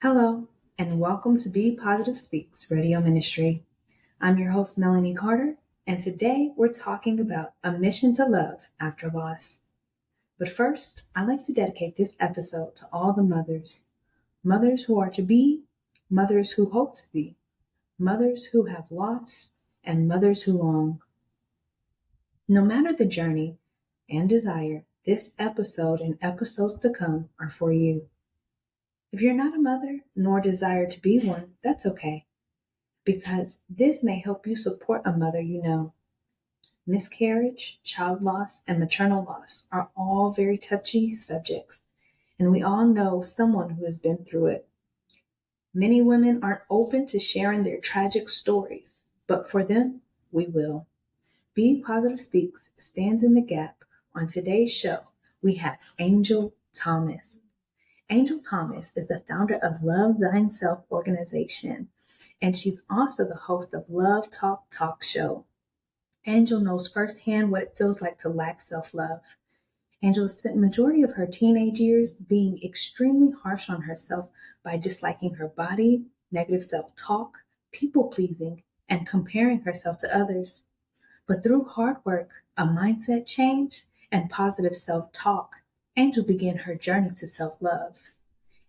Hello, and welcome to Be Positive Speaks Radio Ministry. I'm your host, Melanie Carter, and today we're talking about a mission to love after loss. But first, I'd like to dedicate this episode to all the mothers who are to be, mothers who hope to be, mothers who have lost, and mothers who long. No matter the journey and desire, this episode and episodes to come are for you. If you're not a mother nor desire to be one, that's okay, because this may help you support a mother you know. Miscarriage, child loss, and maternal loss are all very touchy subjects, and we all know someone who has been through it. Many women aren't open to sharing their tragic stories, but for them, we will. Be Positive Speaks stands in the gap. On today's show, we have Angel Thomas. Angel Thomas is the founder of Lovethineself organization, and she's also the host of Love Talk Show. Angel knows firsthand what it feels like to lack self-love. Angela spent the majority of her teenage years being extremely harsh on herself by disliking her body, negative self-talk, people-pleasing, and comparing herself to others. But through hard work, a mindset change, and positive self-talk, Angel began her journey to self-love.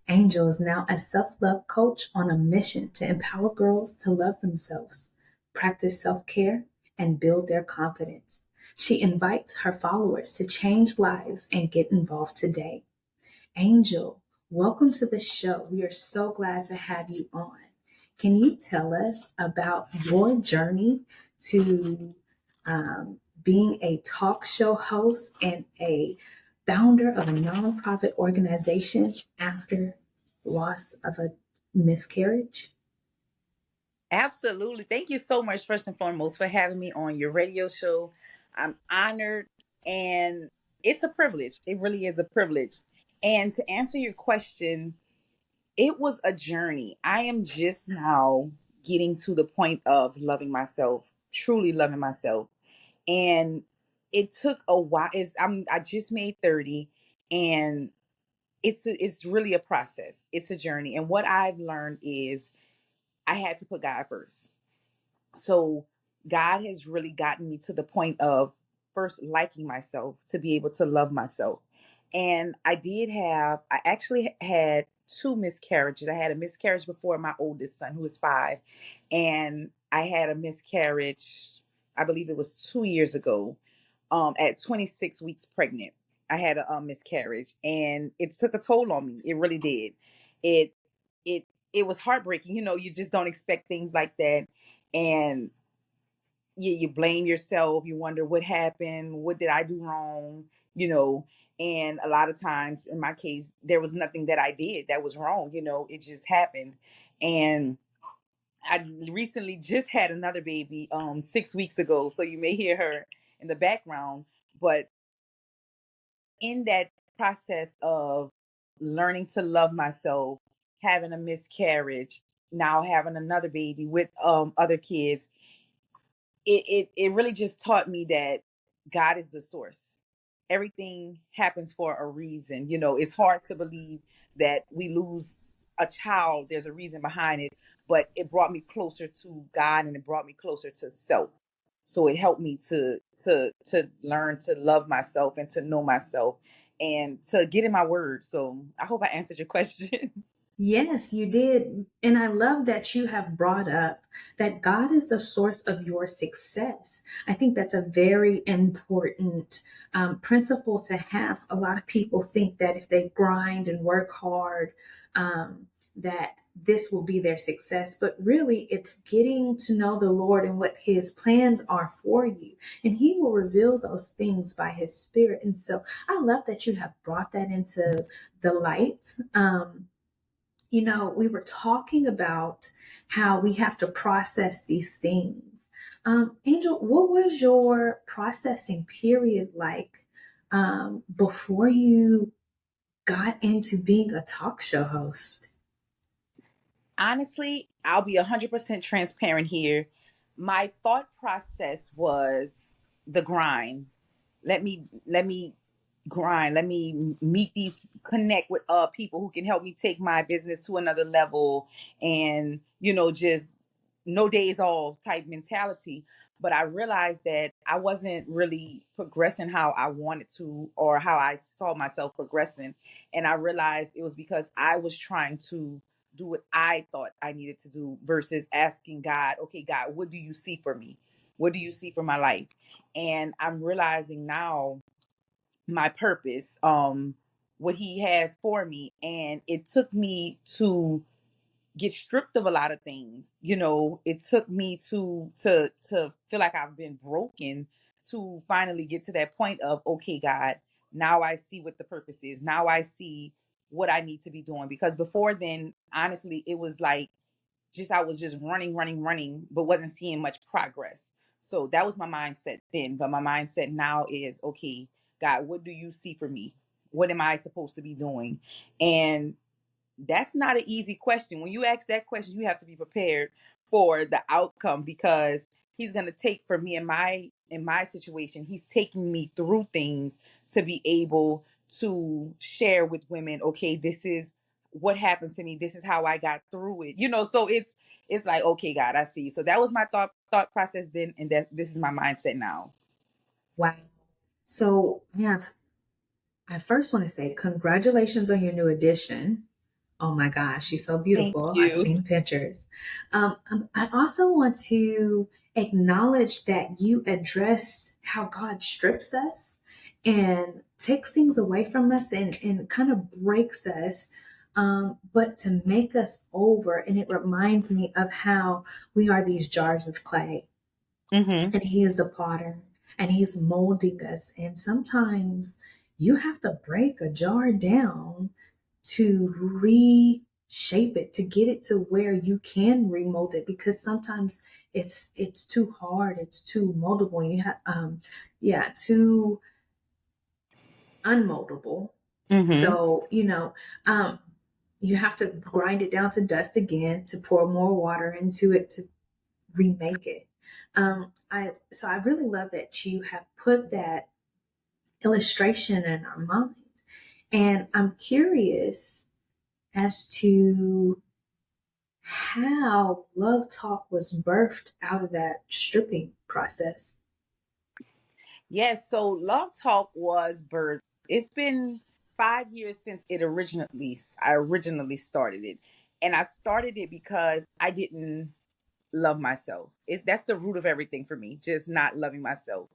Angel is now a self-love coach on a mission to empower girls to love themselves, practice self-care, and build their confidence. She invites her followers to change lives and get involved today. Angel, welcome to the show. We are so glad to have you on. Can you tell us about your journey to being a talk show host and a founder of a nonprofit organization after loss of a miscarriage? Absolutely. Thank you so much, first and foremost, for having me on your radio show. I'm honored and it's a privilege. It really is a privilege. And to answer your question, it was a journey. I am just now getting to the point of loving myself, truly loving myself. And it took a while. I just made 30 and it's really a process. It's a journey. And what I've learned is I had to put God first. So God has really gotten me to the point of first liking myself to be able to love myself. And I actually had two miscarriages. I had a miscarriage before my oldest son, who is 5, and I had a miscarriage, I believe it was 2 years ago, at 26 weeks pregnant. I had a miscarriage, and it took a toll on me. It really did. It it it was heartbreaking. You just don't expect things like that, and you blame yourself. You wonder what happened. What did I do wrong? You know, and a lot of times, in my case, there was nothing that I did that was wrong. It just happened, and I recently just had another baby 6 weeks ago, so you may hear her in the background. But in that process of learning to love myself, having a miscarriage, now having another baby with other kids, it really just taught me that God is the source. Everything happens for a reason. It's hard to believe that we lose a child. There's a reason behind it, but it brought me closer to God and it brought me closer to self. So it helped me to learn to love myself and to know myself and to get in my word. So I hope I answered your question. Yes, you did. And I love that you have brought up that God is the source of your success. I think that's a very important principle to have. A lot of people think that if they grind and work hard, that this will be their success. But really, it's getting to know the Lord and what his plans are for you. And he will reveal those things by his spirit. And so I love that you have brought that into the light. We were talking about how we have to process these things. Angel, what was your processing period like before you got into being a talk show host? Honestly, I'll be 100% transparent here. My thought process was the grind. Let me grind. Let me meet these, connect with people who can help me take my business to another level, and just no days off type mentality. But I realized that I wasn't really progressing how I wanted to, or how I saw myself progressing. And I realized it was because I was trying to do what I thought I needed to do versus asking God, okay, God, what do you see for me? What do you see for my life? And I'm realizing now my purpose, what he has for me. And it took me to get stripped of a lot of things. It took me to feel like I've been broken, to finally get to that point of, okay, God, now I see what the purpose is. Now I see what I need to be doing. Because before then, honestly, it was like, just I was just running, running, running, but wasn't seeing much progress. So that was my mindset then. But my mindset now is, okay, God, what do you see for me? What am I supposed to be doing? And that's not an easy question. When you ask that question, you have to be prepared for the outcome, because he's going to take, for me in my situation, he's taking me through things to be able to share with women, okay, this is what happened to me, this is how I got through it. So it's like, okay, God, I see. So that was my thought process then, and that this is my mindset now. Wow. So I first want to say congratulations on your new addition. Oh my gosh, she's so Thank beautiful. I've you. seen pictures. I also want to acknowledge that you addressed how God strips us and takes things away from us and kind of breaks us, but to make us over. And it reminds me of how we are these jars of clay Mm-hmm. and He is the potter and He's molding us. And sometimes you have to break a jar down to reshape it, to get it to where you can remold it, because sometimes it's too hard, it's too moldable, and you have too unmoldable. Mm-hmm. So um you have to grind it down to dust again, to pour more water into it to remake it. I really love that you have put that illustration in our mind, and I'm curious as to how Love Talk was birthed out of that stripping process. Yes, so Love Talk was birthed. It's been 5 years since I originally started it. And I started it because I didn't love myself. It's That's the root of everything for me, just not loving myself.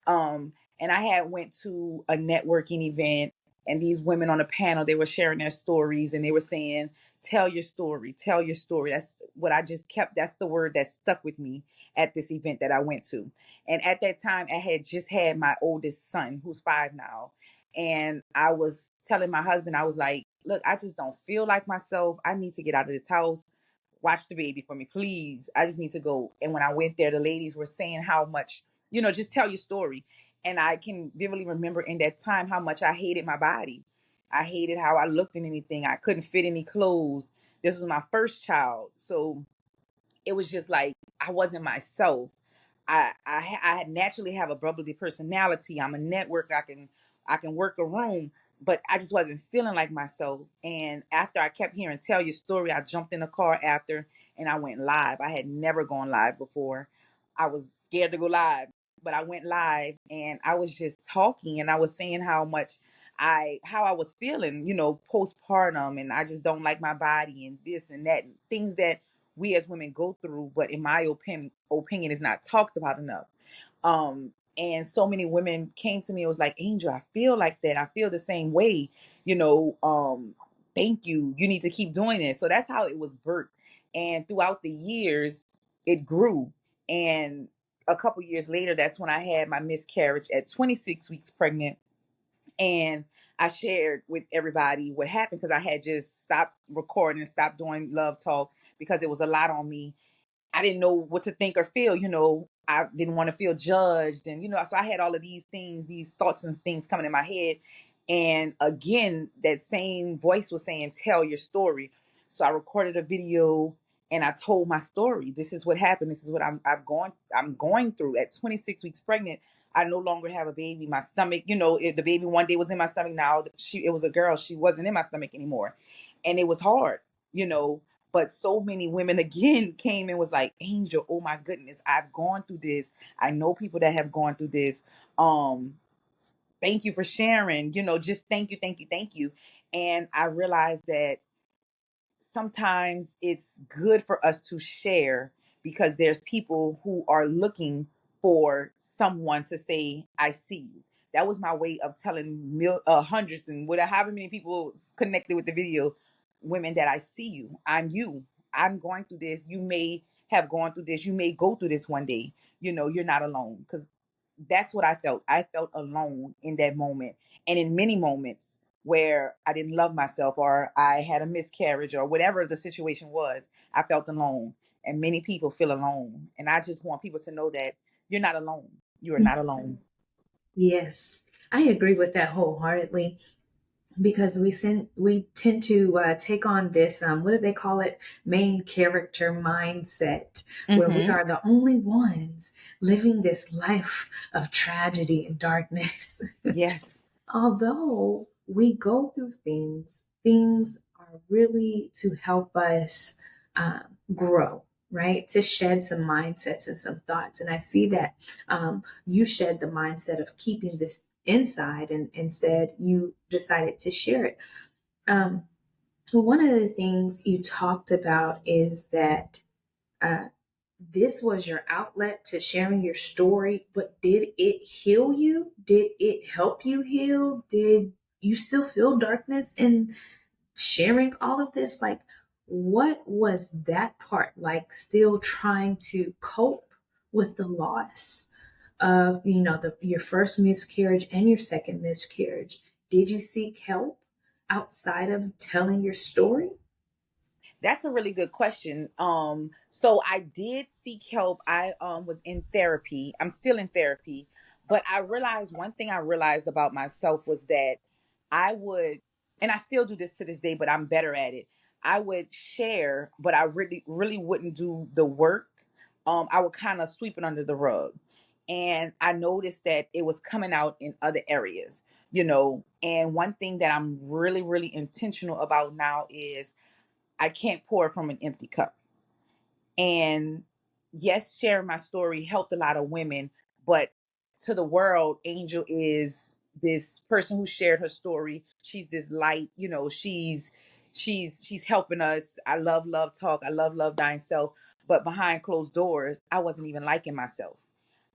And I had went to a networking event, and these women on a panel, they were sharing their stories, and they were saying, tell your story, tell your story. That's what I just kept, that's the word that stuck with me at this event that I went to. And at that time, I had just had my oldest son, who's 5 now. And I was telling my husband, I was like, look, I just don't feel like myself. I need to get out of this house. Watch the baby for me, please. I just need to go. And when I went there, the ladies were saying how much, just tell your story. And I can vividly remember in that time how much I hated my body. I hated how I looked in anything. I couldn't fit any clothes. This was my first child. So it was just like I wasn't myself. I naturally have a bubbly personality. I'm a networker. I can work a room, but I just wasn't feeling like myself. And after I kept hearing tell your story, I jumped in the car after and I went live. I had never gone live before. I was scared to go live, but I went live and I was just talking and I was saying how I was feeling, postpartum, and I just don't like my body and this and that, and things that we as women go through, but in my opinion is not talked about enough. And so many women came to me, it was like, Angel, I feel like that, I feel the same way, you know thank you, you need to keep doing it. So that's how it was birthed. And throughout the years it grew. And a couple years later, that's when I had my miscarriage at 26 weeks pregnant. And I shared with everybody what happened, because I had just stopped recording, stopped doing Love Talk, because it was a lot on me. I didn't know what to think or feel. I didn't want to feel judged. And, so I had all of these things, these thoughts and things coming in my head. And again, that same voice was saying, tell your story. So I recorded a video and I told my story. This is what happened. This is what I'm going through at 26 weeks pregnant. I no longer have a baby. My stomach, the baby one day was in my stomach. Now it was a girl. She wasn't in my stomach anymore. And it was hard, you know. But so many women again came and was like, Angel, oh my goodness, I've gone through this. I know people that have gone through this. Thank you for sharing, just thank you, thank you, thank you. And I realized that sometimes it's good for us to share because there's people who are looking for someone to say, I see you. That was my way of telling hundreds and whatever, however many people connected with the video, women, that I see you. I'm you. I'm going through this. You may have gone through this. You may go through this one day. You're not alone. Because that's what I felt. I felt alone in that moment. And in many moments, where I didn't love myself or I had a miscarriage or whatever the situation was, I felt alone. And many people feel alone. And I just want people to know that you're not alone. You are not alone. Yes, I agree with that wholeheartedly because we tend to take on this what do they call it, main character mindset, where we Mm-hmm. are the only ones living this life of tragedy and darkness. Yes. Although we go through things are really to help us grow, right? To shed some mindsets and some thoughts. And I see that you shed the mindset of keeping this inside, and instead you decided to share it. Um, One of the things you talked about is that uh, this was your outlet to sharing your story, but did it heal you? Did it help you heal? Did you still feel darkness in sharing all of this? Like, what was that part like, still trying to cope with the loss of, your first miscarriage and your second miscarriage? Did you seek help outside of telling your story? That's a really good question. So I did seek help. I was in therapy. I'm still in therapy, but I realized one thing I realized about myself was that I would, and I still do this to this day, but I'm better at it. I would share, but I really, really wouldn't do the work. I would kind of sweep it under the rug. And I noticed that it was coming out in other areas, And one thing that I'm really, really intentional about now is I can't pour from an empty cup. And yes, sharing my story helped a lot of women, but to the world, Angel is this person who shared her story. She's this light, she's helping us. I love talk. I love dying self. But behind closed doors, I wasn't even liking myself.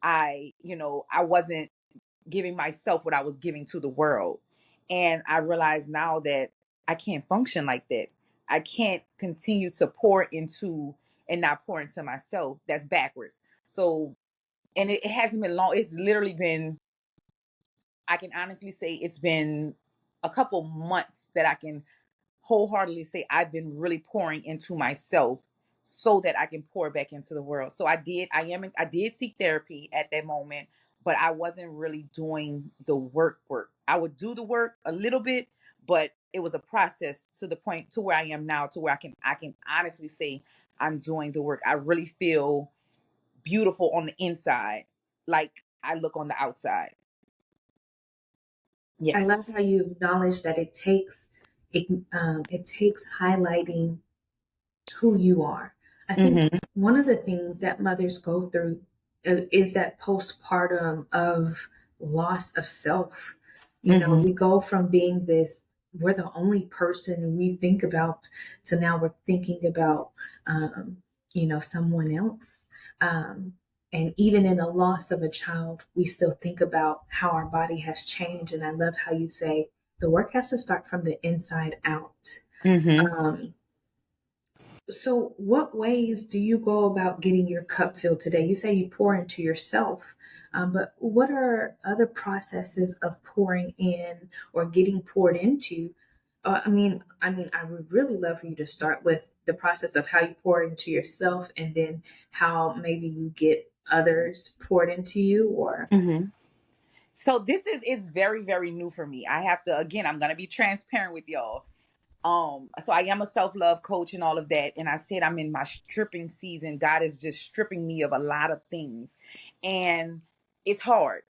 I wasn't giving myself what I was giving to the world. And I realize now that I can't function like that. I can't continue to pour into and not pour into myself. That's backwards. So, and it hasn't been long. It's literally been, I can honestly say it's been a couple months that I can wholeheartedly say I've been really pouring into myself so that I can pour back into the world. So I did seek therapy at that moment, but I wasn't really doing the work. I would do the work a little bit, but it was a process to the point to where I am now, to where I can honestly say I'm doing the work. I really feel beautiful on the inside, like I look on the outside. I love Yes. how you acknowledge that it takes highlighting who you are. I think Mm-hmm. one of the things that mothers go through is that postpartum of loss of self. Mm-hmm. We go from being we're the only person we think about, to now we're thinking about, someone else. Um, and even in the loss of a child, we still think about how our body has changed. And I love how you say the work has to start from the inside out. Mm-hmm. Um, so, what ways do you go about getting your cup filled today? You say you pour into yourself, but what are other processes of pouring in or getting poured into? I would really love for you to start with the process of how you pour into yourself, and then how maybe you get others poured into you. Or Mm-hmm. So this is very, very new for me. I have to, again, I'm gonna be transparent with y'all. So I am a self-love coach and all of that. And I said I'm in my stripping season. God is just stripping me of a lot of things. And it's hard.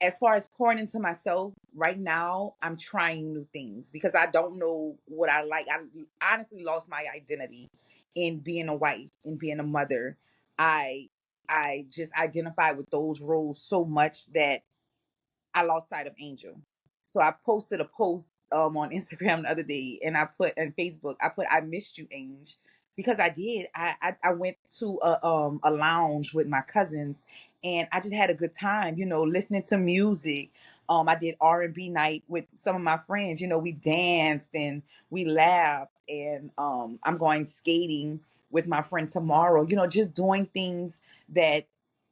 as far as pouring into myself right now, I'm trying new things because I don't know what I like. I honestly lost my identity in being a wife, in being a mother. I i just identified with those roles so much that I lost sight of Angel. So I posted a post on Instagram the other day, and I put on Facebook, I put, I missed you, Angel, because I did. I went to a lounge with my cousins, and I just had a good time, listening to music. I did R&B night with some of my friends. We danced and we laughed, and I'm going skating with my friend tomorrow. Just doing things that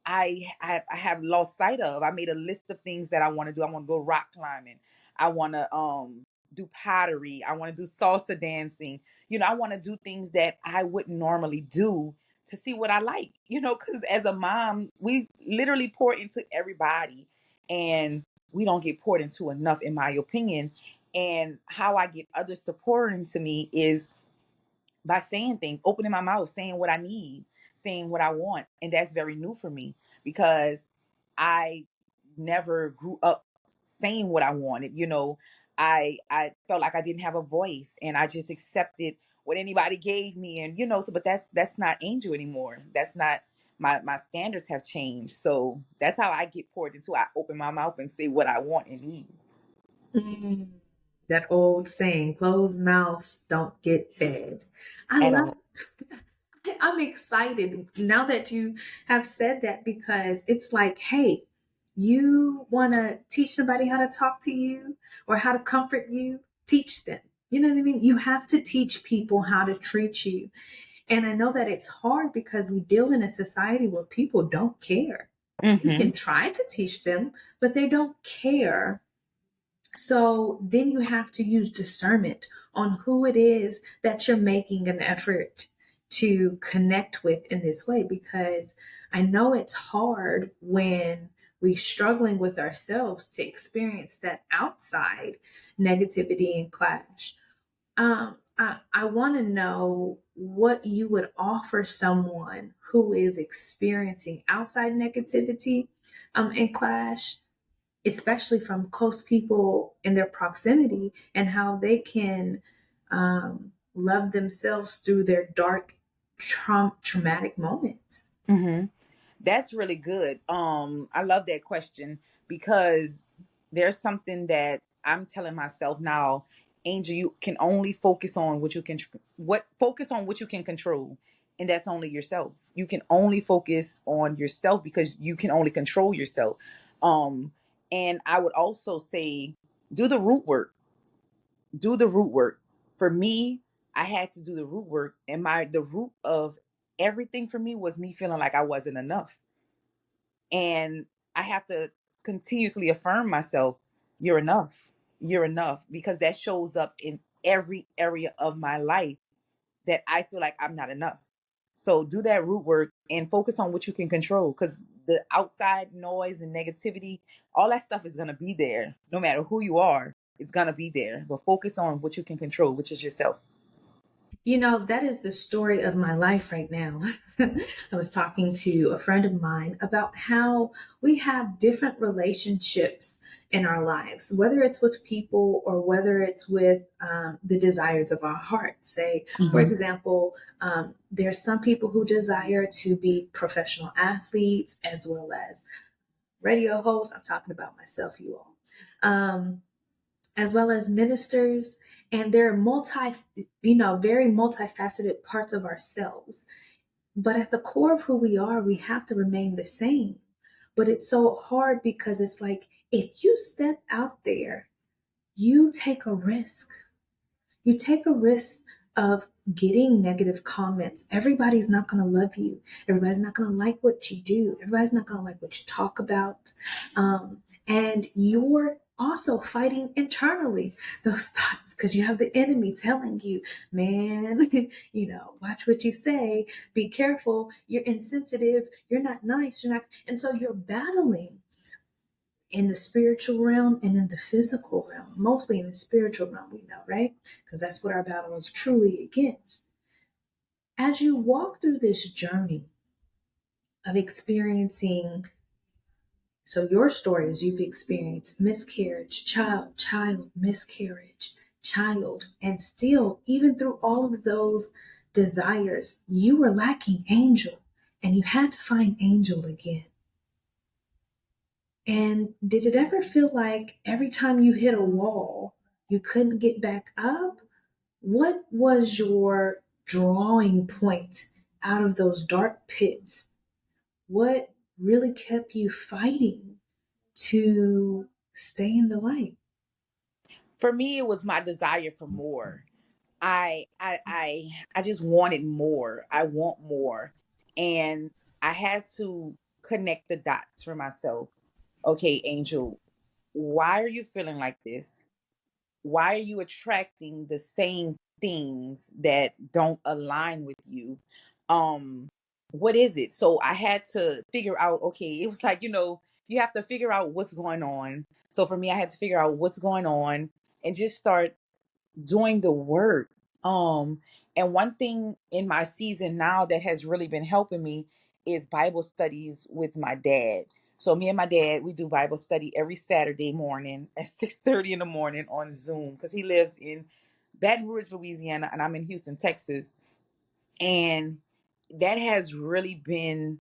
I have lost sight of. I made a list of things that I want to do. I want to go rock climbing. I want to do pottery. I want to do salsa dancing. I want to do things that I wouldn't normally do to see what I like. Because as a mom, we literally pour into everybody, and we don't get poured into enough, in my opinion. And how I get others to pour into me is by saying things, opening my mouth, saying what I need, saying what I want. And that's very new for me because I never grew up saying what I wanted. I felt like I didn't have a voice, and I just accepted what anybody gave me. And so, but that's not Angel anymore. That's not, my standards have changed. So that's how I get poured into. I open my mouth and say what I want and need. Mm, that old saying, closed mouths don't get fed. I At love all. I'm excited now that you have said that because it's like, hey, you want to teach somebody how to talk to you or how to comfort you, teach them. You know what I mean? You have to teach people how to treat you. And I know that it's hard because we deal in a society where people don't care. You Mm-hmm. can try to teach them, but they don't care. So then you have to use discernment on who it is that you're making an effort to connect with in this way, because I know it's hard when we're struggling with ourselves to experience that outside negativity and clash. I want to know what you would offer someone who is experiencing outside negativity and clash, especially from close people in their proximity, and how they can love themselves through their dark, traumatic moments. Mm-hmm. That's really good. I love that question because there's something that I'm telling myself now, Angel, you can only focus on what you can focus on what you can control, and that's only yourself. You can only focus on yourself because you can only control yourself. Um and I would also say do the root work. Do the root work. For me, I had to do the root work, and the root of everything for me was me feeling like I wasn't enough. And I have to continuously affirm myself, you're enough. You're enough, because that shows up in every area of my life that I feel like I'm not enough. So do that root work and focus on what you can control, because the outside noise and negativity, all that stuff is going to be there. No matter who you are, it's going to be there. But focus on what you can control, which is yourself. You know, that is the story of my life right now. I was talking to a friend of mine about how we have different relationships in our lives, whether it's with people or whether it's with the desires of our heart. Say, for Mm-hmm. example, there's some people who desire to be professional athletes as well as radio hosts. I'm talking about myself, you all. As well as ministers, and they're very multifaceted parts of ourselves. But at the core of who we are, we have to remain the same. But it's so hard because it's like, if you step out there, you take a risk. You take a risk of getting negative comments. Everybody's not going to love you. Everybody's not going to like what you do. Everybody's not going to like what you talk about. And you're also fighting internally those thoughts because you have the enemy telling you, man, watch what you say, be careful, you're insensitive, you're not nice, you're not. And so you're battling in the spiritual realm and in the physical realm, mostly in the spiritual realm, we know, right? Because that's what our battle is truly against. As you walk through this journey of experiencing So your story is you've experienced miscarriage, child, miscarriage, child, and still, even through all of those desires, you were lacking angel and you had to find angel again. And did it ever feel like every time you hit a wall, you couldn't get back up? What was your drawing point out of those dark pits? What really kept you fighting to stay in the light? For me, it was my desire for more. I just wanted more. I want more. And I had to connect the dots for myself. Okay, Angel, why are you feeling like this? Why are you attracting the same things that don't align with you? Um, what is it? So I had to figure out, okay, it was like, you have to figure out what's going on. So for me, I had to figure out what's going on and just start doing the work. Um, and one thing in my season now that has really been helping me is Bible studies with my dad. So me and my dad, we do Bible study every Saturday morning at 6:30 in the morning on Zoom because he lives in Baton Rouge, Louisiana, and I'm in Houston, Texas. And that has really been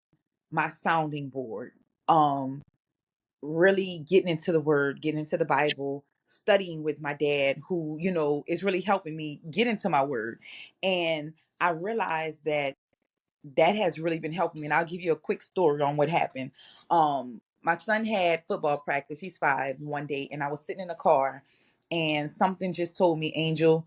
my sounding board. Um, really getting into the word, getting into the Bible, studying with my dad, who, is really helping me get into my word. And I realized that that has really been helping me. And I'll give you a quick story on what happened. My son had football practice. He's 5 one day, and I was sitting in the car and something just told me, Angel,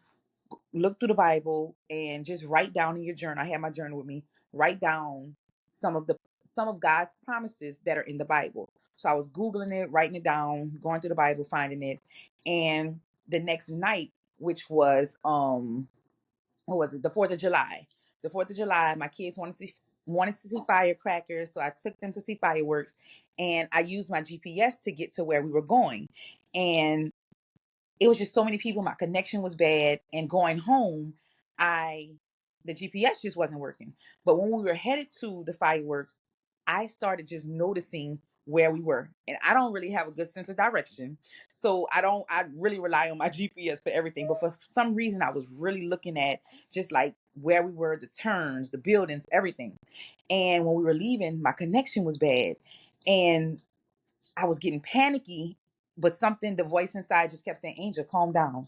look through the Bible and just write down in your journal. I had my journal with me. Write down some of the some of God's promises that are in the Bible. So I was Googling it, writing it down, going through the Bible, finding it. And the next night, which was what was it? The 4th of July. The 4th of July, my kids wanted to see firecrackers, so I took them to see fireworks, and I used my GPS to get to where we were going. And it was just so many people. My connection was bad. And going home, I the GPS just wasn't working. But when we were headed to the fireworks, I started just noticing where we were. And I don't really have a good sense of direction. So I really rely on my GPS for everything. But for some reason I was really looking at just like where we were, the turns, the buildings, everything. And when we were leaving, my connection was bad. And I was getting panicky, but the voice inside just kept saying, Angel, calm down.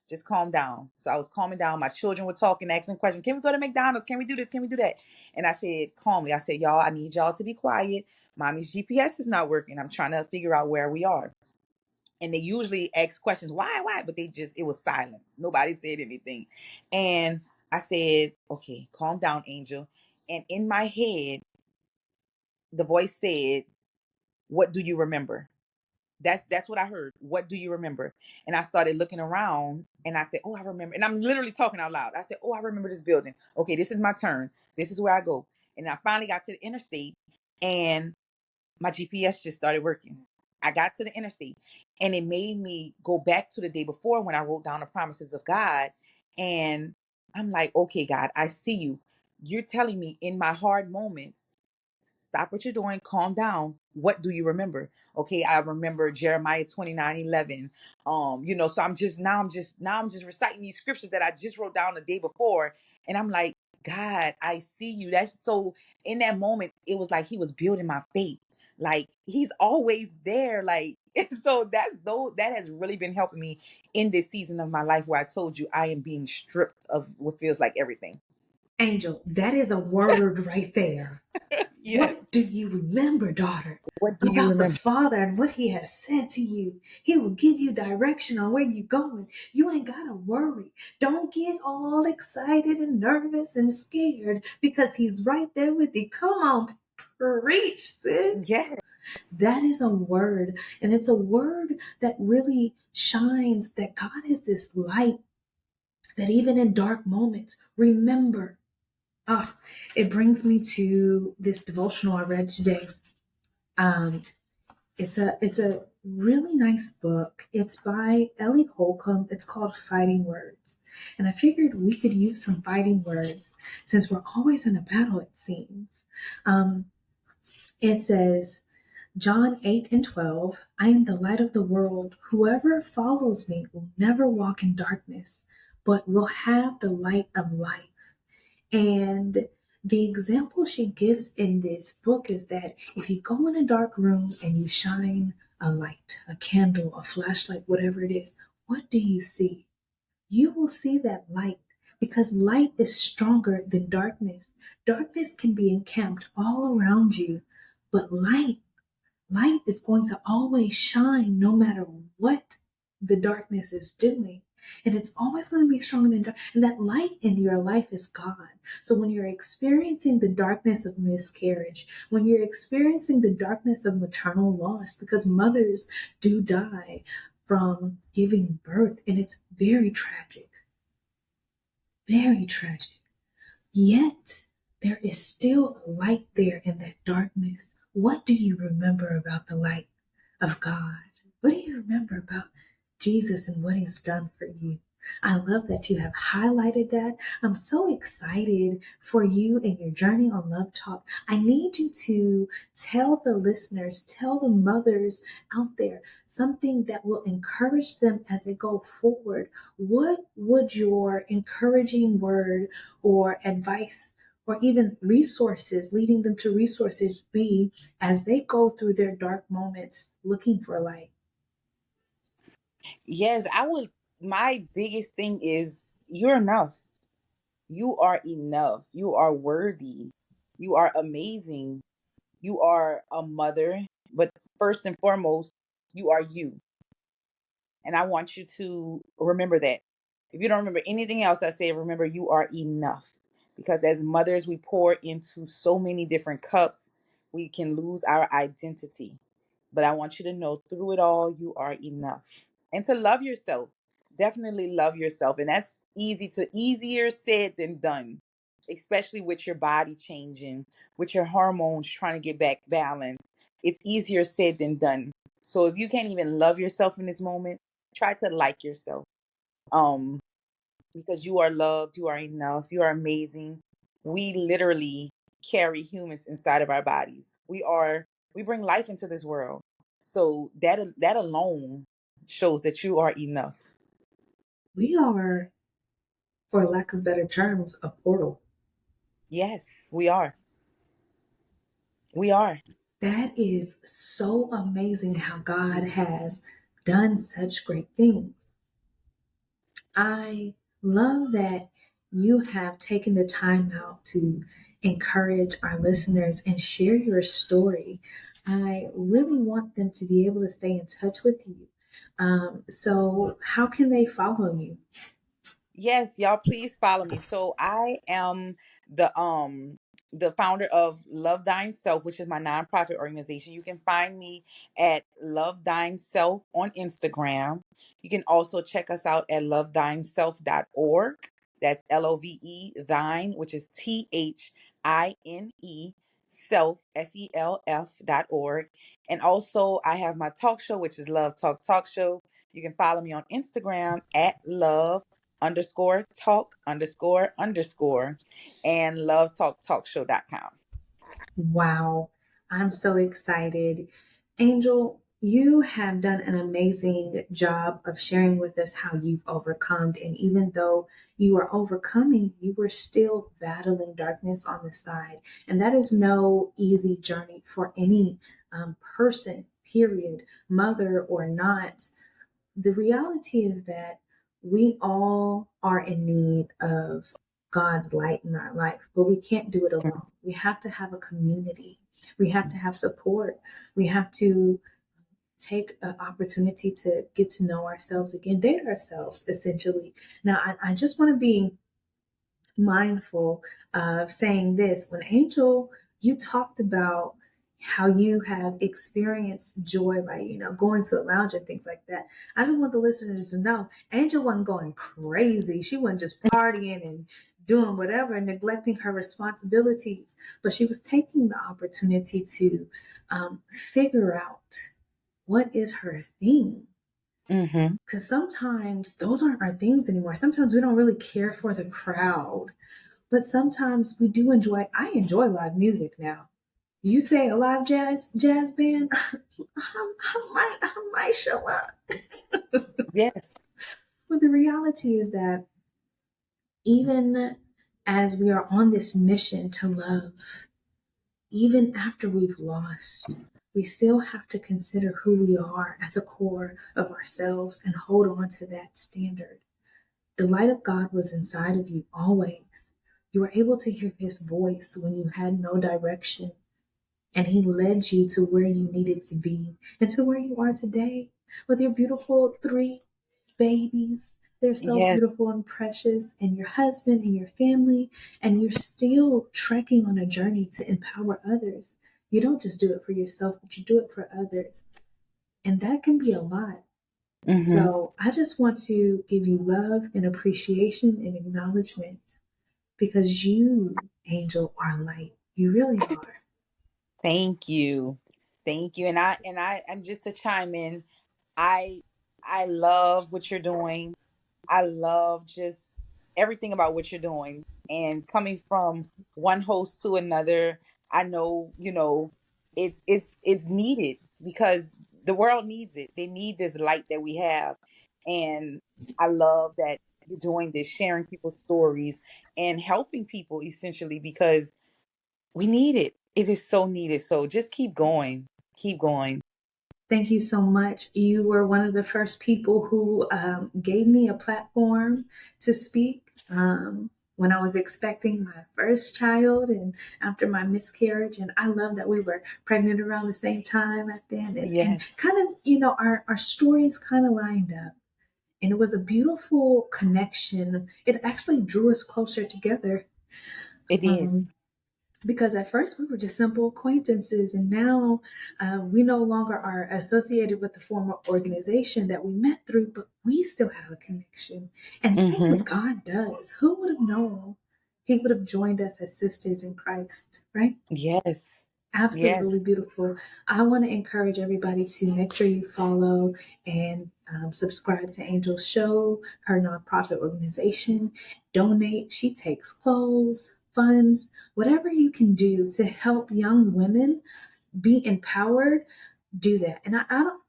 Just calm down. So I was calming down. My children were talking, asking questions. Can we go to McDonald's? Can we do this? Can we do that? And I said, calmly, I said, y'all, I need y'all to be quiet. Mommy's GPS is not working. I'm trying to figure out where we are. And they usually ask questions, why? But it was silence. Nobody said anything. And I said, okay, calm down, Angel. And in my head, the voice said, what do you remember? That's what I heard. What do you remember? And I started looking around and I said, oh, I remember. And I'm literally talking out loud. I said, oh, I remember this building. Okay, this is my turn. This is where I go. And I finally got to the interstate and my GPS just started working. I got to the interstate and it made me go back to the day before when I wrote down the promises of God. And I'm like, okay, God, I see you. You're telling me in my hard moments, stop what you're doing, calm down. What do you remember? Okay, I remember Jeremiah 29:11. So I'm just reciting these scriptures that I just wrote down the day before. And I'm like, God, I see you. That's so in that moment, it was like he was building my faith. Like he's always there. Like so that has really been helping me in this season of my life where I told you I am being stripped of what feels like everything. Angel, that is a word right there. Yes. What do you remember, daughter, What do you about the remember? Father and what He has said to you? He will give you direction on where you're going. You ain't got to worry. Don't get all excited and nervous and scared because He's right there with you. Come on, preach, sis. Yes. That is a word, and it's a word that really shines that God is this light that even in dark moments, remember. Oh, it brings me to this devotional I read today. Um, it's a really nice book. It's by Ellie Holcomb. It's called Fighting Words. And I figured we could use some fighting words since we're always in a battle, it seems. It says, John 8 and 12, I am the light of the world. Whoever follows me will never walk in darkness, but will have the light of life. And the example she gives in this book is that if you go in a dark room and you shine a light, a candle, a flashlight, whatever it is, what do you see? You will see that light because light is stronger than darkness. Darkness can be encamped all around you, but light is going to always shine no matter what the darkness is doing. And it's always going to be stronger than dark. And that light in your life is God. So when you're experiencing the darkness of miscarriage, when you're experiencing the darkness of maternal loss, because mothers do die from giving birth, and it's very tragic. Yet there is still a light there in that darkness. What do you remember about the light of God? What do you remember about Jesus and what he's done for you? I love that you have highlighted that. I'm so excited for you and your journey on Love Talk. I need you to tell the listeners, tell the mothers out there something that will encourage them as they go forward. What would your encouraging word or advice or even resources, leading them to resources, be as they go through their dark moments looking for light? Yes, I would. My biggest thing is you're enough. You are enough. You are worthy. You are amazing. You are a mother, but first and foremost, you are you. And I want you to remember that. If you don't remember anything else I say, remember you are enough. Because as mothers, we pour into so many different cups, we can lose our identity. But I want you to know through it all, you are enough. And to love yourself. Definitely love yourself. And that's easier said than done, especially with your body changing, with your hormones trying to get back balance. It's easier said than done. So if you can't even love yourself in this moment, try to like yourself. Um, because you are loved, you are enough, you are amazing. We literally carry humans inside of our bodies. We bring life into this world. So that alone shows that you are enough. We are, for lack of better terms, a portal. Yes, we are. We are. That is so amazing how God has done such great things. I love that you have taken the time out to encourage our listeners and share your story. I really want them to be able to stay in touch with you. So, how can they follow you? Yes, y'all please follow me. So I am the um the founder of Love Thine Self, which is my nonprofit organization. You can find me at Love Thine Self on Instagram. You can also check us out at lovethineself.org. That's LOVE thine, which is THINE self SELF.org. And also I have my talk show, which is Love Talk Talk Show. You can follow me on Instagram at love underscore talk underscore and lovetalktalkshow.com. Wow, I'm so excited. Angel, you have done an amazing job of sharing with us how you've overcome. And even though you are overcoming, you were still battling darkness on the side. And that is no easy journey for any person, period, mother or not. The reality is that we all are in need of God's light in our life, but we can't do it alone. We have to have a community. We have to have support. We have to take an opportunity to get to know ourselves again, date ourselves, essentially. Now, I just want to be mindful of saying this. When Angel, you talked about how you have experienced joy by, going to a lounge and things like that. I just want the listeners to know Angel wasn't going crazy. She wasn't just partying and doing whatever and neglecting her responsibilities, but she was taking the opportunity to figure out what is her thing. Mm-hmm. Because sometimes those aren't our things anymore. Sometimes we don't really care for the crowd, but sometimes we do enjoy. I enjoy live music now. You say a live jazz band, I might show up. Yes. But the reality is that even as we are on this mission to love, even after we've lost, we still have to consider who we are at the core of ourselves and hold on to that standard. The light of God was inside of you always. You were able to hear his voice when you had no direction, and he led you to where you needed to be and to where you are today with your beautiful three babies. They're so Yes. beautiful and precious, and your husband and your family, and you're still trekking on a journey to empower others. You don't just do it for yourself, but you do it for others. And that can be a lot. Mm-hmm. So I just want to give you love and appreciation and acknowledgement because you, Angel, are light. You really are. Thank you. Thank you. And just to chime in, I I love what you're doing. I love just everything about what you're doing. And coming from one host to another, I know, it's needed because the world needs it. They need this light that we have. And I love that you're doing this, sharing people's stories and helping people essentially because we need it. It is so needed. So just keep going. Keep going. Thank you so much. You were one of the first people who gave me a platform to speak when I was expecting my first child and after my miscarriage. And I love that we were pregnant around the same time at then. And Yes, kind of, our stories kind of lined up. And it was a beautiful connection. It actually drew us closer together. it did. Um, because at first we were just simple acquaintances, and now we no longer are associated with the former organization that we met through, but we still have a connection. And that's Mm-hmm. what God does. Who would have known he would have joined us as sisters in Christ, right? Yes. Yes. Absolutely beautiful. I want to encourage everybody to make sure you follow and subscribe to Angel's show, her nonprofit organization. Donate. She takes clothes, funds, whatever you can do to help young women be empowered. Do that. And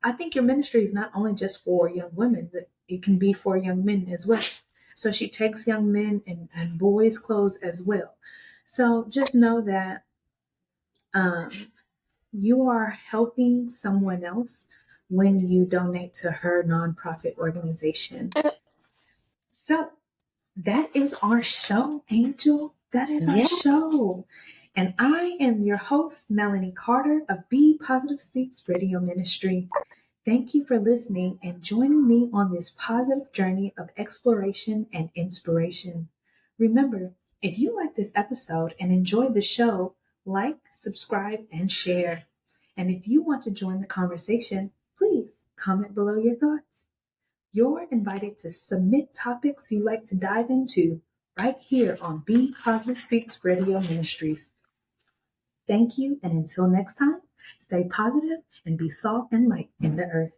I think your ministry is not only just for young women, but it can be for young men as well. So she takes young men and boys' clothes as well. So just know that. Um, you are helping someone else when you donate to her nonprofit organization. So that is our show, Angel. That is our Yeah. show. And I am your host, Melanie Carter of Be Positive Speaks Radio Ministry. Thank you for listening and joining me on this positive journey of exploration and inspiration. Remember, if you like this episode and enjoyed the show, like, subscribe, and share. And if you want to join the conversation, please comment below your thoughts. You're invited to submit topics you'd like to dive into right here on Be Positive Speaks Radio Ministries. Thank you, and until next time, stay positive and be salt and light in the earth.